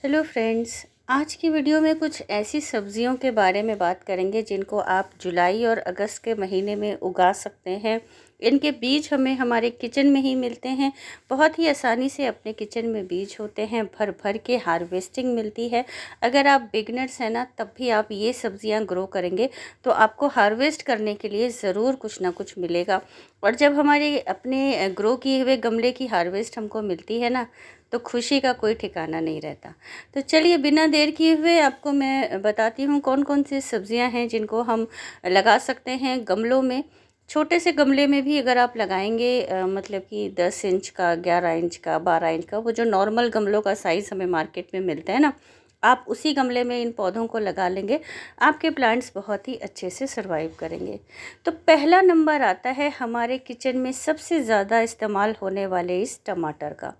Hello friends, आज की video में कुछ ऐसी सब्जियों के बारे में बात करेंगे जिनको आप जुलाई और अगस्त के महीने में उगा सकते हैं। इनके बीज हमें हमारे किचन में ही मिलते हैं। बहुत ही आसानी से अपने किचन में बीज होते हैं, भर भर के हार्वेस्टिंग मिलती है। अगर आप बिगनर्स हैं ना, तब भी आप ये सब्जियां ग्रो करेंगे तो आपको हार्वेस्ट करने के लिए ज़रूर कुछ ना कुछ मिलेगा। और जब हमारे अपने ग्रो किए हुए गमले की हार्वेस्ट हमको मिलती है ना, तो खुशी का कोई ठिकाना नहीं रहता। तो चलिए बिना देर किए हुए आपको मैं बताती हूँ कौन कौन सी सब्जियां हैं जिनको हम लगा सकते हैं गमलों में। छोटे से गमले में भी अगर आप लगाएंगे मतलब कि 10 इंच का, 11 इंच का, 12 इंच का, वो जो नॉर्मल गमलों का साइज़ हमें मार्केट में मिलता है ना, आप उसी गमले में इन पौधों को लगा लेंगे, आपके प्लांट्स बहुत ही अच्छे से सर्वाइव करेंगे। तो पहला नंबर आता है हमारे किचन में सबसे ज़्यादा इस्तेमाल होने वाले इस टमाटर का।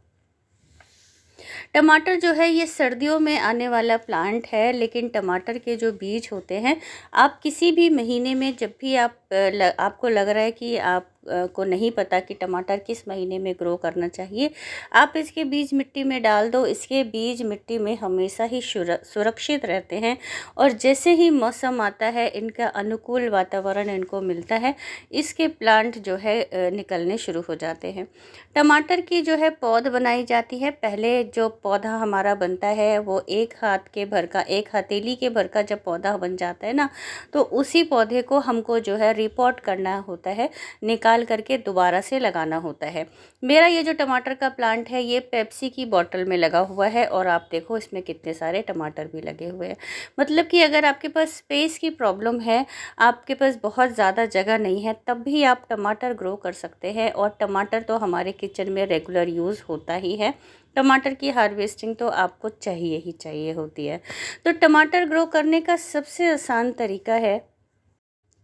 टमाटर जो है ये सर्दियों में आने वाला प्लांट है, लेकिन टमाटर के जो बीज होते हैं, आप किसी भी महीने में जब भी आपको लग रहा है कि आप को नहीं पता कि टमाटर किस महीने में ग्रो करना चाहिए, आप इसके बीज मिट्टी में डाल दो। इसके बीज मिट्टी में हमेशा ही सुरक्षित रहते हैं और जैसे ही मौसम आता है, इनका अनुकूल वातावरण इनको मिलता है, इसके प्लांट जो है निकलने शुरू हो जाते हैं। टमाटर की जो है पौध बनाई जाती है। पहले जो पौधा हमारा बनता है वो एक हाथ के भर का, एक हथेली के भर का जब पौधा बन जाता है ना, तो उसी पौधे को हमको जो है रिपोर्ट करना होता है, निकाल करके दोबारा से लगाना होता है। मेरा ये जो टमाटर का प्लांट है ये पेप्सी की बॉटल में लगा हुआ है और आप देखो इसमें कितने सारे टमाटर भी लगे हुए हैं। मतलब कि अगर आपके पास स्पेस की प्रॉब्लम है, आपके पास बहुत ज़्यादा जगह नहीं है, तब भी आप टमाटर ग्रो कर सकते हैं। और टमाटर तो हमारे किचन में रेगुलर यूज़ होता ही है। टमाटर की हार्वेस्टिंग तो आपको चाहिए ही चाहिए होती है। तो टमाटर ग्रो करने का सबसे आसान तरीका है,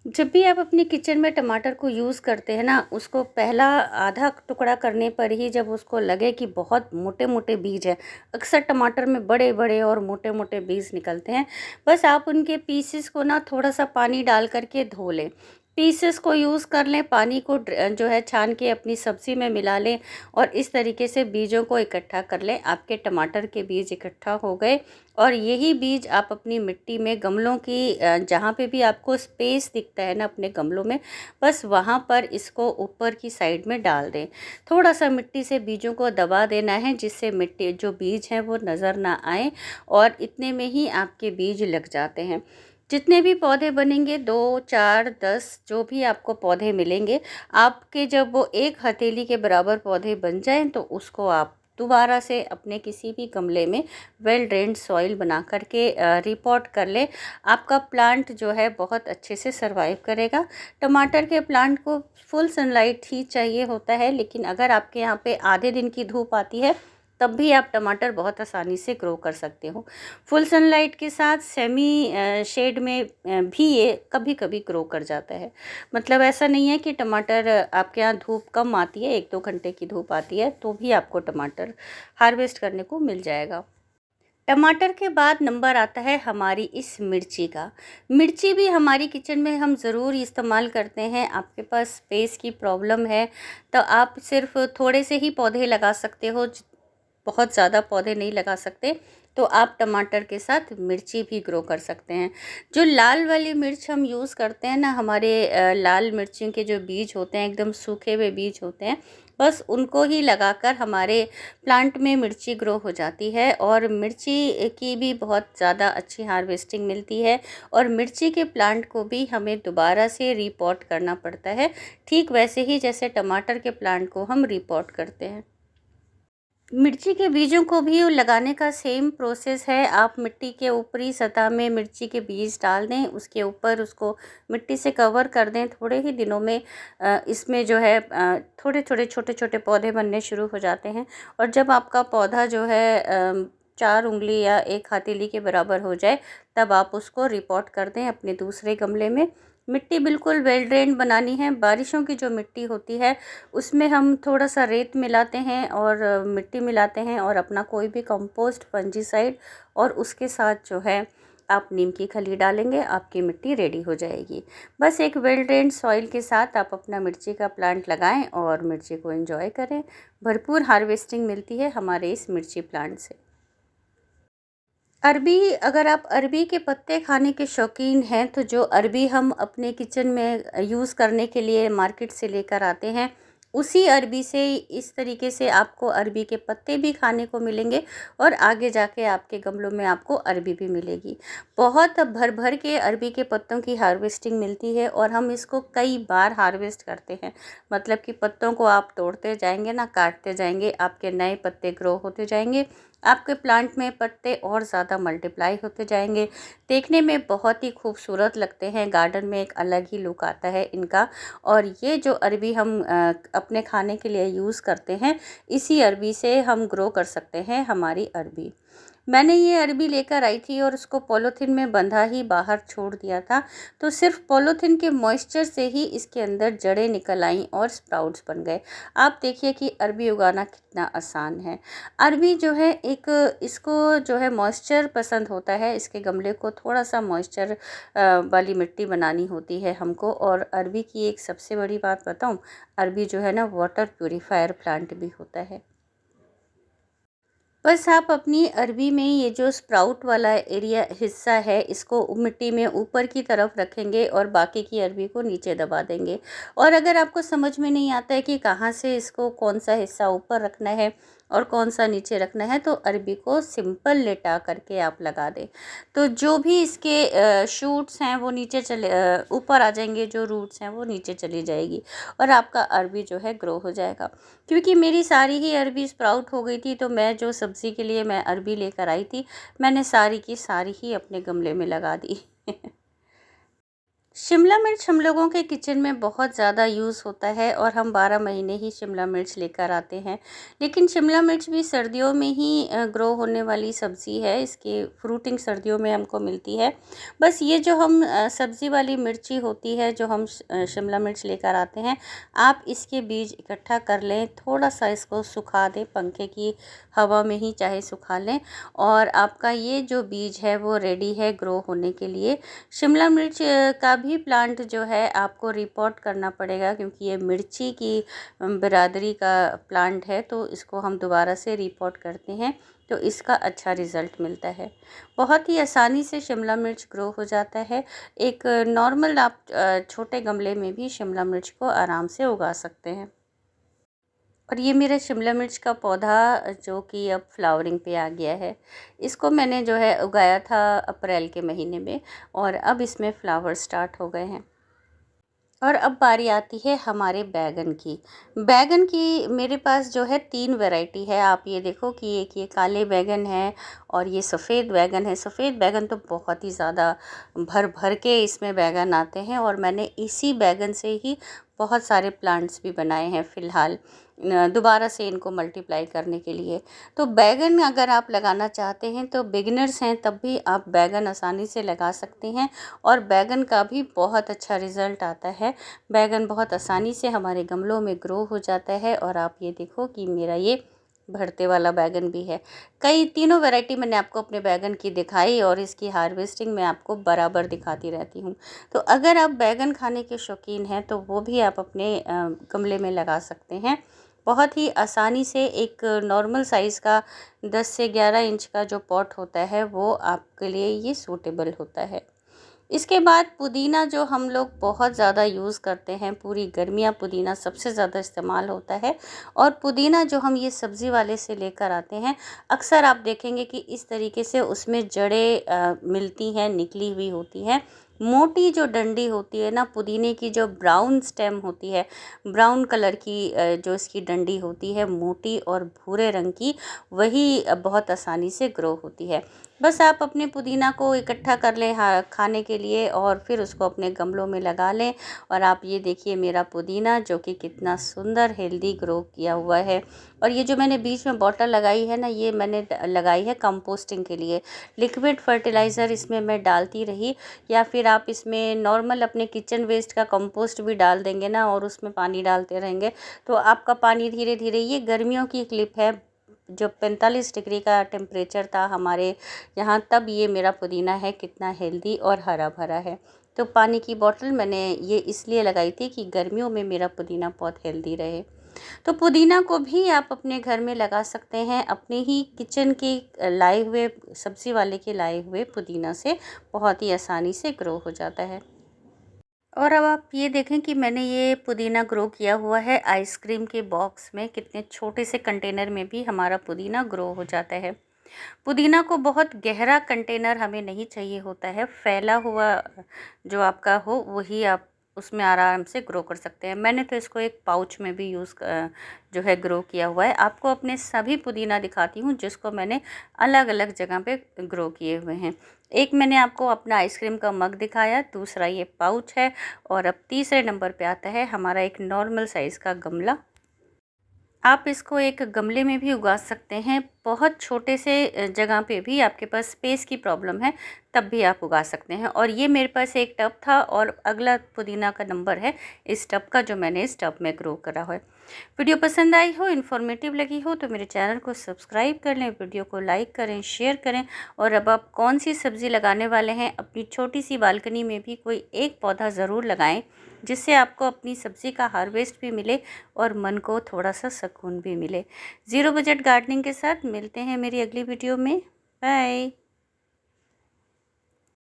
जब भी आप अपनी किचन में टमाटर को यूज़ करते हैं ना, उसको पहला आधा टुकड़ा करने पर ही जब उसको लगे कि बहुत मोटे मोटे बीज है, अक्सर टमाटर में बड़े बड़े और मोटे मोटे बीज निकलते हैं, बस आप उनके पीसेस को ना थोड़ा सा पानी डाल करके धो लें। पीसेस को यूज़ कर लें, पानी को जो है छान के अपनी सब्ज़ी में मिला लें और इस तरीके से बीजों को इकट्ठा कर लें। आपके टमाटर के बीज इकट्ठा हो गए और यही बीज आप अपनी मिट्टी में, गमलों की जहाँ पे भी आपको स्पेस दिखता है ना अपने गमलों में, बस वहाँ पर इसको ऊपर की साइड में डाल दें। थोड़ा सा मिट्टी से बीजों को दबा देना है, जिससे मिट्टी जो बीज हैं वो नज़र ना आए, और इतने में ही आपके बीज लग जाते हैं। जितने भी पौधे बनेंगे, 2, 4, 10 जो भी आपको पौधे मिलेंगे, आपके जब वो एक हथेली के बराबर पौधे बन जाएं, तो उसको आप दोबारा से अपने किसी भी गमले में वेल ड्रेन्ड सॉइल बना करके रिपोर्ट कर ले। आपका प्लांट जो है बहुत अच्छे से सरवाइव करेगा। टमाटर के प्लांट को फुल सनलाइट ही चाहिए होता है, लेकिन अगर आपके यहाँ पे आधे दिन की धूप आती है, तब भी आप टमाटर बहुत आसानी से ग्रो कर सकते हो। फुल सनलाइट के साथ सेमी शेड में भी ये कभी कभी ग्रो कर जाता है। मतलब ऐसा नहीं है कि टमाटर आपके यहाँ धूप कम आती है, 1-2 घंटे की धूप आती है तो भी आपको टमाटर हार्वेस्ट करने को मिल जाएगा। टमाटर के बाद नंबर आता है हमारी इस मिर्ची का। मिर्ची भी हमारी किचन में हम ज़रूर इस्तेमाल करते हैं। आपके पास स्पेस की प्रॉब्लम है तो आप सिर्फ थोड़े से ही पौधे लगा सकते हो, बहुत ज़्यादा पौधे नहीं लगा सकते, तो आप टमाटर के साथ मिर्ची भी ग्रो कर सकते हैं। जो लाल वाली मिर्च हम यूज़ करते हैं ना, हमारे लाल मिर्चियों के जो बीज होते हैं एकदम सूखे हुए बीज होते हैं, बस उनको ही लगाकर हमारे प्लांट में मिर्ची ग्रो हो जाती है और मिर्ची की भी बहुत ज़्यादा अच्छी हार्वेस्टिंग मिलती है। और मिर्ची के प्लांट को भी हमें दोबारा से रिपॉट करना पड़ता है, ठीक वैसे ही जैसे टमाटर के प्लांट को हम रिपॉट करते हैं। मिर्ची के बीजों को भी लगाने का सेम प्रोसेस है। आप मिट्टी के ऊपरी सतह में मिर्ची के बीज डाल दें, उसके ऊपर उसको मिट्टी से कवर कर दें। थोड़े ही दिनों में इसमें जो है थोड़े थोड़े छोटे छोटे पौधे बनने शुरू हो जाते हैं। और जब आपका पौधा जो है 4 उंगली या एक हथेली के बराबर हो जाए, तब आप उसको रिपोर्ट कर दें अपने दूसरे गमले में। मिट्टी बिल्कुल वेल ड्रेन बनानी है। बारिशों की जो मिट्टी होती है उसमें हम थोड़ा सा रेत मिलाते हैं और मिट्टी मिलाते हैं और अपना कोई भी कंपोस्ट, फंजीसाइड, और उसके साथ जो है आप नीम की खली डालेंगे, आपकी मिट्टी रेडी हो जाएगी। बस एक वेल ड्रेन्ड सॉइल के साथ आप अपना मिर्ची का प्लांट लगाएं और मिर्ची को एंजॉय करें। भरपूर हार्वेस्टिंग मिलती है हमारे इस मिर्ची प्लांट से। अरबी, अगर आप अरबी के पत्ते खाने के शौकीन हैं तो जो अरबी हम अपने किचन में यूज़ करने के लिए मार्केट से लेकर आते हैं, उसी अरबी से इस तरीके से आपको अरबी के पत्ते भी खाने को मिलेंगे और आगे जाके आपके गमलों में आपको अरबी भी मिलेगी। बहुत भर भर के अरबी के पत्तों की हार्वेस्टिंग मिलती है और हम इसको कई बार हार्वेस्ट करते हैं। मतलब कि पत्तों को आप तोड़ते जाएंगे ना, काटते जाएंगे, आपके नए पत्ते ग्रो होते जाएंगे, आपके प्लांट में पत्ते और ज़्यादा मल्टीप्लाई होते जाएंगे। देखने में बहुत ही खूबसूरत लगते हैं, गार्डन में एक अलग ही लुक आता है इनका। और ये जो अरबी हम अपने खाने के लिए यूज़ करते हैं, इसी अरबी से हम ग्रो कर सकते हैं हमारी अरबी। मैंने ये अरबी लेकर आई थी और उसको पॉलीथीन में बंधा ही बाहर छोड़ दिया था, तो सिर्फ पॉलीथीन के मॉइस्चर से ही इसके अंदर जड़ें निकल आईं और स्प्राउट्स बन गए। आप देखिए कि अरबी उगाना कितना आसान है। अरबी जो है एक, इसको जो है मॉइस्चर पसंद होता है, इसके गमले को थोड़ा सा मॉइस्चर वाली मिट्टी बनानी होती है हमको। और अरबी की एक सबसे बड़ी बात बताऊं, अरबी जो है ना वाटर प्यूरीफायर प्लांट भी होता है। बस आप अपनी अरबी में ये जो स्प्राउट वाला एरिया हिस्सा है, इसको मिट्टी में ऊपर की तरफ रखेंगे और बाकी की अरबी को नीचे दबा देंगे। और अगर आपको समझ में नहीं आता है कि कहाँ से इसको कौन सा हिस्सा ऊपर रखना है और कौन सा नीचे रखना है, तो अरबी को सिंपल लेटा करके आप लगा दें, तो जो भी इसके शूट्स हैं वो नीचे चले ऊपर आ जाएंगे, जो रूट्स हैं वो नीचे चली जाएगी और आपका अरबी जो है ग्रो हो जाएगा। क्योंकि मेरी सारी ही अरबी स्प्राउट हो गई थी, तो मैं जो सब्ज़ी के लिए मैं अरबी लेकर आई थी, मैंने सारी की सारी ही अपने गमले में लगा दी। शिमला मिर्च हम लोगों के किचन में बहुत ज़्यादा यूज़ होता है और हम 12 महीने ही शिमला मिर्च लेकर आते हैं। लेकिन शिमला मिर्च भी सर्दियों में ही ग्रो होने वाली सब्ज़ी है, इसकी फ्रूटिंग सर्दियों में हमको मिलती है। बस ये जो हम सब्ज़ी वाली मिर्ची होती है, जो हम शिमला मिर्च लेकर आते हैं, आप इसके बीज इकट्ठा कर लें, थोड़ा सा इसको सुखा दें, पंखे की हवा में ही चाहे सुखा लें, और आपका ये जो बीज है वो रेडी है ग्रो होने के लिए। शिमला मिर्च का भी प्लांट जो है आपको रिपोर्ट करना पड़ेगा, क्योंकि ये मिर्ची की बिरादरी का प्लांट है, तो इसको हम दोबारा से रिपोर्ट करते हैं तो इसका अच्छा रिज़ल्ट मिलता है। बहुत ही आसानी से शिमला मिर्च ग्रो हो जाता है। एक नॉर्मल आप छोटे गमले में भी शिमला मिर्च को आराम से उगा सकते हैं। और ये मेरा शिमला मिर्च का पौधा जो कि अब फ्लावरिंग पे आ गया है, इसको मैंने जो है उगाया था अप्रैल के महीने में, और अब इसमें फ्लावर स्टार्ट हो गए हैं। और अब बारी आती है हमारे बैगन की। बैगन की मेरे पास जो है 3 वैरायटी है। आप ये देखो कि एक ये काले बैगन है और ये सफ़ेद बैगन है। सफ़ेद बैगन तो बहुत ही ज़्यादा भर भर के इसमें बैगन आते हैं, और मैंने इसी बैगन से ही बहुत सारे प्लांट्स भी बनाए हैं फ़िलहाल, दोबारा से इनको मल्टीप्लाई करने के लिए। तो बैगन अगर आप लगाना चाहते हैं, तो बिगिनर्स हैं तब भी आप बैगन आसानी से लगा सकते हैं, और बैगन का भी बहुत अच्छा रिज़ल्ट आता है। बैगन बहुत आसानी से हमारे गमलों में ग्रो हो जाता है। और आप ये देखो कि मेरा ये भरते वाला बैगन भी है। कई तीनों वैरायटी मैंने आपको अपने बैगन की दिखाई, और इसकी हार्वेस्टिंग मैं आपको बराबर दिखाती रहती हूँ। तो अगर आप बैगन खाने के शौकीन हैं, तो वो भी आप अपने गमले में लगा सकते हैं। बहुत ही आसानी से एक नॉर्मल साइज़ का 10 से 11 इंच का जो पॉट होता है, वो आपके लिए ये सूटेबल होता है। इसके बाद पुदीना, जो हम लोग बहुत ज़्यादा यूज़ करते हैं, पूरी गर्मियाँ पुदीना सबसे ज़्यादा इस्तेमाल होता है। और पुदीना जो हम ये सब्ज़ी वाले से लेकर आते हैं, अक्सर आप देखेंगे कि इस तरीके से उसमें जड़ें मिलती हैं, निकली हुई होती हैं। मोटी जो डंडी होती है ना पुदीने की, जो ब्राउन स्टेम होती है, ब्राउन कलर की जो इसकी डंडी होती है, मोटी और भूरे रंग की, वही बहुत आसानी से ग्रो होती है। बस आप अपने पुदीना को इकट्ठा कर लें खाने के लिए, और फिर उसको अपने गमलों में लगा लें। और आप ये देखिए मेरा पुदीना जो कि कितना सुंदर हेल्दी ग्रो किया हुआ है। और ये जो मैंने बीच में बॉटल लगाई है ना, ये मैंने लगाई है कंपोस्टिंग के लिए। लिक्विड फर्टिलाइज़र इसमें मैं डालती रही, या फिर आप इसमें नॉर्मल अपने किचन वेस्ट का कंपोस्ट भी डाल देंगे ना, और उसमें पानी डालते रहेंगे, तो आपका पानी धीरे धीरे, ये गर्मियों की क्लिप है जब 45 डिग्री का टेम्परेचर था हमारे यहाँ, तब ये मेरा पुदीना है कितना हेल्दी और हरा भरा है। तो पानी की बोतल मैंने ये इसलिए लगाई थी कि गर्मियों में मेरा पुदीना बहुत हेल्दी रहे। तो पुदीना को भी आप अपने घर में लगा सकते हैं, अपने ही किचन के लाए हुए सब्ज़ी वाले के लाए हुए पुदीना से बहुत ही आसानी से ग्रो हो जाता है। और अब आप ये देखें कि मैंने ये पुदीना ग्रो किया हुआ है आइसक्रीम के बॉक्स में, कितने छोटे से कंटेनर में भी हमारा पुदीना ग्रो हो जाता है। पुदीना को बहुत गहरा कंटेनर हमें नहीं चाहिए होता है, फैला हुआ जो आपका हो वही आप उसमें आराम से ग्रो कर सकते हैं। मैंने तो इसको एक पाउच में भी जो है ग्रो किया हुआ है। आपको अपने सभी पुदीना दिखाती हूँ जिसको मैंने अलग अलग जगह पे ग्रो किए हुए हैं। एक मैंने आपको अपना आइसक्रीम का मग दिखाया, दूसरा ये पाउच है, और अब तीसरे नंबर पे आता है हमारा एक नॉर्मल साइज़ का गमला। आप इसको एक गमले में भी उगा सकते हैं, बहुत छोटे से जगह पे भी आपके पास स्पेस की प्रॉब्लम है तब भी आप उगा सकते हैं। और ये मेरे पास एक टब था और अगला पुदीना का नंबर है इस टब का जो मैंने इस टब में ग्रो करा है। वीडियो पसंद आई हो, इन्फॉर्मेटिव लगी हो तो मेरे चैनल को सब्सक्राइब कर लें, वीडियो को लाइक करें, शेयर करें। और अब आप कौन सी सब्ज़ी लगाने वाले हैं, अपनी छोटी सी बालकनी में भी कोई एक पौधा ज़रूर लगाएं जिससे आपको अपनी सब्ज़ी का हार्वेस्ट भी मिले और मन को थोड़ा सा सुकून भी मिले। ज़ीरो बजट गार्डनिंग के साथ मिलते हैं मेरी अगली वीडियो में। बाय।